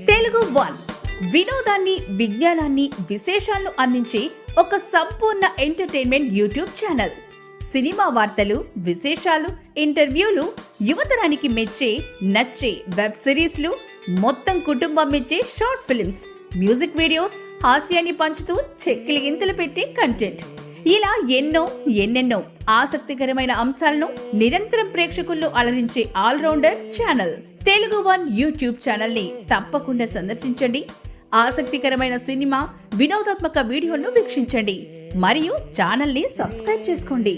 Telugu one వినోదాన్ని, విజ్ఞానాన్ని, విశేషాలను అందించే ఒక సంపూర్ణ ఎంటర్టైన్మెంట్ యూట్యూబ్ ఛానల్. సినిమా వార్తలు, విశేషాలు, ఇంటర్వ్యూలు, యువతరానికి మెచ్చే నచ్చే వెబ్ సిరీస్లు, మొత్తం కుటుంబం మెచ్చే షార్ట్ ఫిల్మ్స్, మ్యూజిక్ వీడియోస్, హాస్యాన్ని పంచుతూ చెక్కిలి గింతలు పెట్టే కంటెంట్, ఇలా ఎన్నెన్నో ఆసక్తికరమైన అంశాలను నిరంతరం ప్రేక్షకుల్లో అలరించే allrounder channel Telugu one YouTube channel ని తప్పకుండా సందర్శించండి. ఆసక్తికరమైన సినిమా, వినోదాత్మక వీడియోలను వీక్షించండి మరియు ఛానల్ ని సబ్స్క్రైబ్ చేసుకోండి.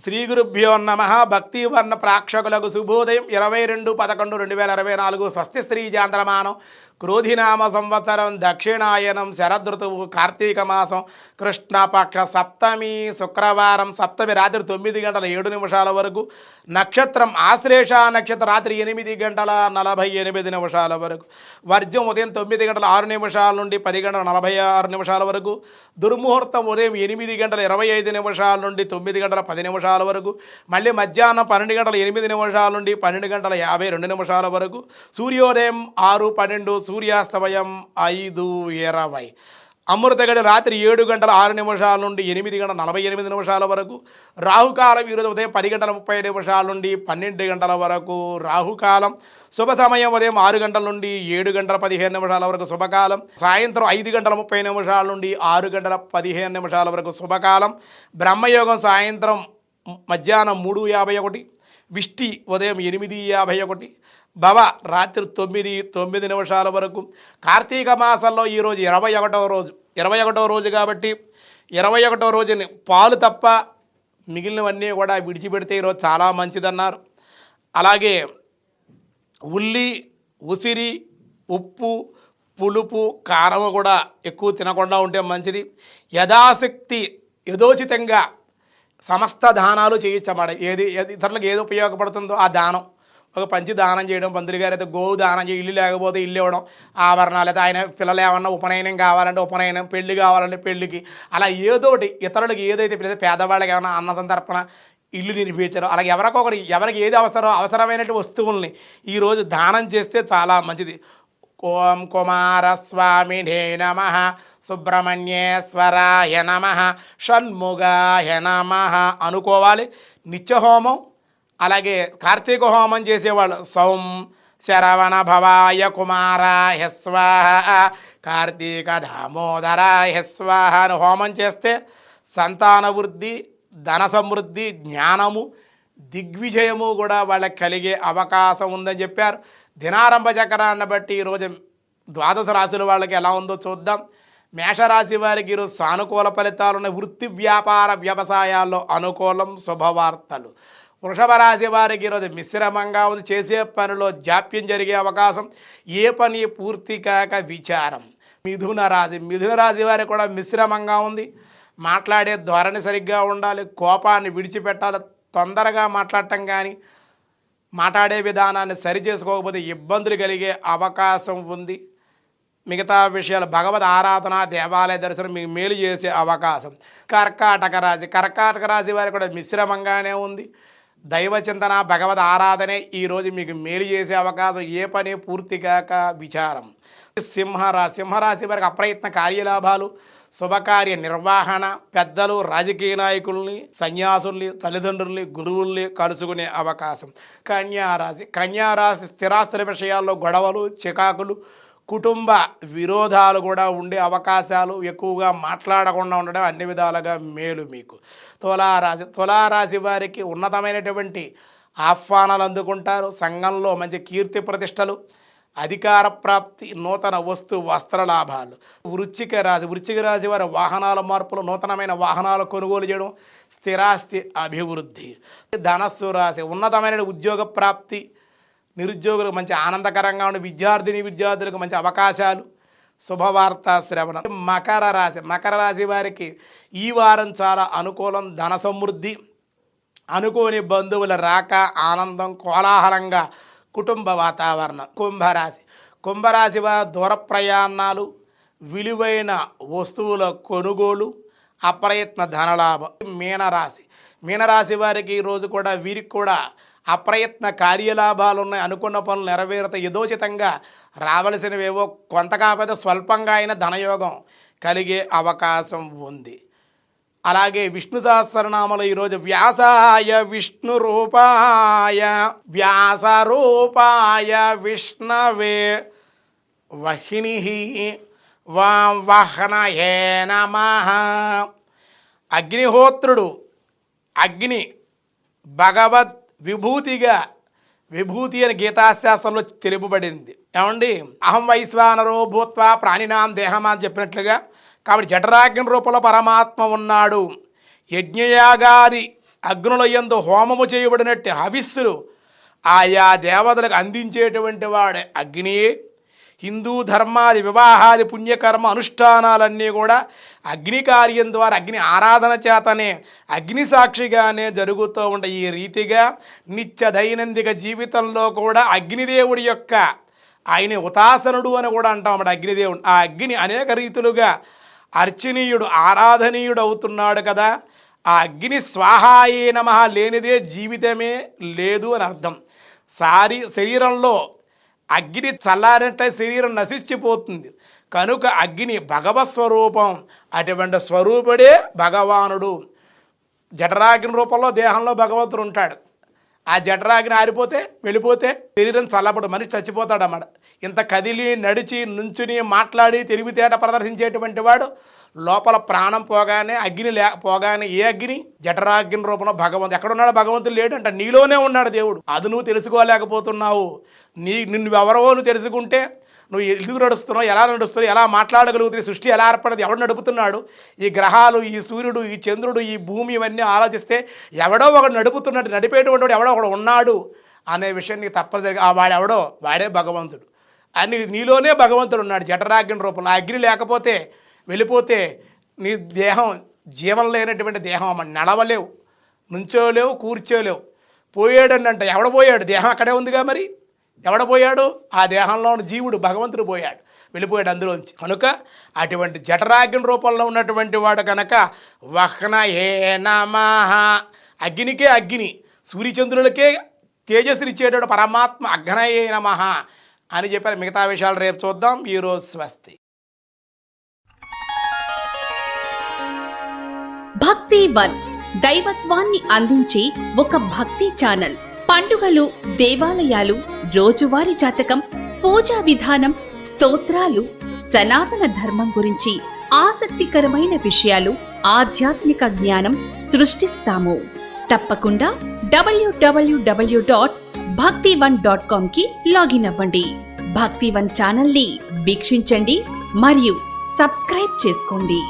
శ్రీ గురుభ్యో నమః. భక్తివర్ణ ప్రేక్షకులకు శుభోదయం. 22/11/2024 స్వస్తి శ్రీ చాంద్రమానం క్రోధినామ సంవత్సరం దక్షిణాయనం శరదృతువు కార్తీక మాసం కృష్ణపక్ష సప్తమి శుక్రవారం సప్తమి రాత్రి 9:07 వరకు, నక్షత్రం ఆశ్లేష నక్షత్రం రాత్రి 8:48 వరకు, వర్జం ఉదయం 9:06 నుండి 10:46 వరకు, దుర్ముహూర్తం ఉదయం 8:25 నుండి 9:10 వరకు, మళ్ళీ మధ్యాహ్నం 12:08 నుండి 12:52 వరకు, సూర్యోదయం 6:12, సూర్యాస్తమయం 5:20, అమృతగడి రాత్రి 7:06 నుండి 8:48 వరకు, రాహుకాలం ఈరోజు ఉదయం 10:30 నుండి 12 వరకు రాహుకాలం, శుభ సమయం ఉదయం 6 గంటల నుండి 7:15 వరకు శుభకాలం, సాయంత్రం 5:30 నుండి 6:15 వరకు శుభకాలం, బ్రహ్మయోగం సాయంత్రం మధ్యాహ్నం 3:51, విష్టి ఉదయం 8:51, భవ రాత్రి 9:09 వరకు. కార్తీక మాసంలో ఈరోజు 21వ రోజు కాబట్టి 21వ రోజుని పాలు తప్ప మిగిలినవన్నీ కూడా విడిచిపెడితే ఈరోజు చాలా మంచిదన్నారు. అలాగే ఉల్లి, ఉసిరి, ఉప్పు, పులుపు, కారం కూడా ఎక్కువ తినకుండా ఉంటే మంచిది. యథాశక్తి యథోచితంగా సమస్త దానాలు చేయించబడ ఏది ఇతరులకు ఏది ఉపయోగపడుతుందో ఆ దానం, ఒక పంచి దానం చేయడం, పంతులు గారు అయితే గోవు దానం చేయి, ఇల్లు లేకపోతే ఇల్లు ఇవ్వడం, ఆభరణాలు అయితే ఆయన పిల్లలు ఏమన్నా ఉపనయనం కావాలంటే ఉపనయనం, పెళ్లి కావాలంటే పెళ్లికి, అలా ఏదోటి ఇతరులకు ఏదైతే పేదవాళ్ళకి ఏమైనా అన్న సంతర్పణ, ఇల్లు నిర్మించడం, అలాగే ఎవరికి ఏది అవసరమైన వస్తువుల్ని ఈరోజు దానం చేస్తే చాలా మంచిది. ఓం కుమారస్వామినే నమః, సుబ్రహ్మణ్యేశ్వరాయ నమః, షణ్ముగాయ నమః అనుకోవాలి. నిత్యహోమం, అలాగే కార్తీక హోమం చేసేవాళ్ళు సౌం శరవణ భవాయ కుమారాయ స్వాహ, కార్తీక దామోదరాయ స్వాహ అని హోమం చేస్తే సంతాన వృద్ధి, ధన సమృద్ధి, జ్ఞానము, దిగ్విజయము కూడా వాళ్ళకి కలిగే అవకాశం ఉందని చెప్పారు. దినారంభ చక్రాన్ని బట్టి ఈరోజు ద్వాదశ రాశుల వాళ్ళకి ఎలా ఉందో చూద్దాం. మేషరాశి వారికి ఈరోజు సానుకూల ఫలితాలు ఉన్నాయి. వృత్తి, వ్యాపార, వ్యవసాయాల్లో అనుకూలం, శుభవార్తలు. వృషభ రాశి వారికి ఈరోజు మిశ్రమంగా ఉంది. చేసే పనిలో జాప్యం జరిగే అవకాశం, ఏ పని పూర్తి కాక విచారం. మిథున రాశి వారికి కూడా మిశ్రమంగా ఉంది. మాట్లాడే ధోరణి సరిగ్గా ఉండాలి, కోపాన్ని విడిచిపెట్టాలి. తొందరగా మాట్లాడటం కానీ మాట్లాడే విధానాన్ని సరి చేసుకోకపోతే ఇబ్బందులు కలిగే అవకాశం ఉంది. మిగతా విషయాలు భగవద్ ఆరాధన, దేవాలయ దర్శనం మీకు మేలు చేసే అవకాశం. కర్కాటక రాశి వారికి కూడా మిశ్రమంగానే ఉంది. దైవ చింతన, భగవద్ ఆరాధనే ఈరోజు మీకు మేలు చేసే అవకాశం, ఏ పని పూర్తి కాక విచారం. సింహరాశి వారికి అప్రయత్న కార్యలాభాలు, శుభకార్య నిర్వహణ, పెద్దలు, రాజకీయ నాయకుల్ని, సన్యాసుల్ని, తల్లిదండ్రుల్ని, గురువుల్ని కలుసుకునే అవకాశం. కన్యారాశి స్థిరాస్తుల విషయాల్లో గొడవలు, చికాకులు, కుటుంబ విరోధాలు కూడా ఉండే అవకాశాలు, ఎక్కువగా మాట్లాడకుండా ఉండడం అన్ని విధాలుగా మేలు మీకు. తులారాశి వారికి ఉన్నతమైనటువంటి ఆహ్వానాలు అందుకుంటారు. సంఘంలో మంచి కీర్తి ప్రతిష్టలు, అధికార ప్రాప్తి, నూతన వస్త్ర లాభాలు. వృశ్చిక రాశి వారి వాహనాల మార్పులు, నూతనమైన వాహనాలు కొనుగోలు చేయడం, స్థిరాస్తి అభివృద్ధి. ధనస్సు రాశి ఉన్నతమైన ఉద్యోగ ప్రాప్తి, నిరుద్యోగులకు మంచి ఆనందకరంగా ఉండే విద్యార్థులకు మంచి అవకాశాలు, శుభవార్త శ్రవణం. మకర రాశి వారికి ఈ వారం చాలా అనుకూలం, ధన సమృద్ధి, అనుకోని బంధువుల రాక, ఆనందం, కోలాహలంగా కుటుంబ వాతావరణం. కుంభరాశి వారి దూర ప్రయాణాలు, విలువైన వస్తువుల కొనుగోలు, అప్రయత్న ధనలాభం. మీనరాశి వారికి ఈరోజు కూడా వీరికి కూడా అప్రయత్న కార్యలాభాలు ఉన్నాయి. అనుకున్న పనులు నెరవేరుతాయి. యథోచితంగా రావలసినవేవో కొంత కాకపోతే స్వల్పంగా అయిన ధనయోగం కలిగే అవకాశం ఉంది. అలాగే విష్ణు సహస్రనామలు ఈరోజు వ్యాసాయ విష్ణు రూపాయ వ్యాసరూపాయ విష్ణవే వహిని వాహనయే నమః. అగ్నిహోత్రుడు అగ్ని భగవద్ విభూతిగా, విభూతి అని గీతాశాస్త్రంలో తెలుపబడింది. ఏమండి, అహం వైశ్వానరో భూత్వా ప్రాణినాం దేహమా అని చెప్పినట్లుగా, కాబట్టి జఠరాగ్ని రూపంలో పరమాత్మ ఉన్నాడు. యజ్ఞయాగాది అగ్నుల యందు హోమము చేయబడినట్టు హవిస్సులు ఆయా దేవతలకు అందించేటువంటి వాడే అగ్నియే. హిందూ ధర్మాది వివాహాది పుణ్యకర్మ అనుష్ఠానాలన్నీ కూడా అగ్ని కార్యం ద్వారా, అగ్ని ఆరాధన చేతనే, అగ్ని సాక్షిగానే జరుగుతూ ఉంటాయి. ఈ రీతిగా నిత్య దైనందిక జీవితంలో కూడా అగ్నిదేవుడి యొక్క, ఆయన ఉతాసనుడు అని కూడా అంటాం అగ్నిదేవుడు. ఆ అగ్ని అనేక రీతులుగా అర్చనీయుడు, ఆరాధనీయుడు అవుతున్నాడు కదా. ఆ అగ్ని స్వాహాయే నమః లేనిదే జీవితమే లేదు అని అర్థం. శరీరంలో అగ్ని చల్లారంటే శరీరం నశించిపోతుంది కనుక అగ్ని భగవత్ స్వరూపం. అటువంటి స్వరూపుడే భగవానుడు. జఠరాగ్ని రూపంలో దేహంలో భగవంతుడు ఉంటాడు. ఆ జఠరాగ్ని ఆరిపోతే వెళ్ళిపోతే శరీరం చల్లబడు, మనిషి చచ్చిపోతాడు అన్నమాట. ఇంత కదిలి నడిచి నుంచుని మాట్లాడి తెలివితేట ప్రదర్శించేటువంటి వాడు లోపల ప్రాణం పోగానే అగ్ని పోగానే, ఏ అగ్ని? జఠరాగ్ని రూపంలో భగవంతుడు. ఎక్కడున్నాడు? భగవంతుడు లేడు అంట, నీలోనే ఉన్నాడు దేవుడు. అది నువ్వు తెలుసుకోలేకపోతున్నావు. నిన్ను ఎవరో నువ్వు తెలుసుకుంటే నువ్వు ఎందుకు నడుస్తున్నావు, ఎలా నడుస్తున్నావు, ఎలా మాట్లాడగలుగుతుంది, సృష్టి ఎలా ఏర్పడదు, ఎవడు నడుపుతున్నాడు, ఈ గ్రహాలు, ఈ సూర్యుడు, ఈ చంద్రుడు, ఈ భూమి, ఇవన్నీ ఆలోచిస్తే ఎవడో ఒకడు నడుపుతున్నట్టు, నడిపేటువంటి ఎవడో ఒకడు ఉన్నాడు అనే విషయం నీకు తప్పనిసరిగా వాడెవడో వాడే భగవంతుడు అని నీలోనే భగవంతుడు ఉన్నాడు జఠరాగ్ని రూపంలో. ఆ అగ్ని లేకపోతే వెళ్ళిపోతే నీ దేహం జీవం లేనటువంటి దేహం అమ్మ. నడవలేవు, నుంచోలేవు, కూర్చోలేవు. పోయాడని అంట. ఎవడ పోయాడు? దేహం అక్కడే ఉందిగా, మరి ఎవడ పోయాడు? ఆ దేహంలో ఉన్న జీవుడు భగవంతుడు పోయాడు, వెళ్ళిపోయాడు అందులోంచి. కనుక అటువంటి జఠరాగ్ని రూపంలో ఉన్నటువంటి వాడు కనుక వహ్నయే నమః. అగ్నికే అగ్ని, సూర్యచంద్రులకే తేజస్సునిచ్చేటప్పుడు పరమాత్మ అగ్నయే నమః అని చెప్పారు. మిగతా విషయాలు రేపు చూద్దాం. ఈరోజు స్వస్తి. భక్తి వన్ దైవత్వాన్ని అందించే ఒక భక్తి ఛానల్. పండుగలు, దేవాలయాలు, రోజువారీ జాతకం, పూజా విధానం, స్తోత్రాలు, సనాతన ధర్మం గురించి ఆసక్తికరమైన విషయాలు, ఆధ్యాత్మిక జ్ఞానం సృష్టిస్తాము. తప్పకుండా www.bhakti1.com కి లాగిన్ అవ్వండి. భక్తి వన్ ఛానల్ ని వీక్షించండి మరియు సబ్స్క్రైబ్ చేసుకోండి.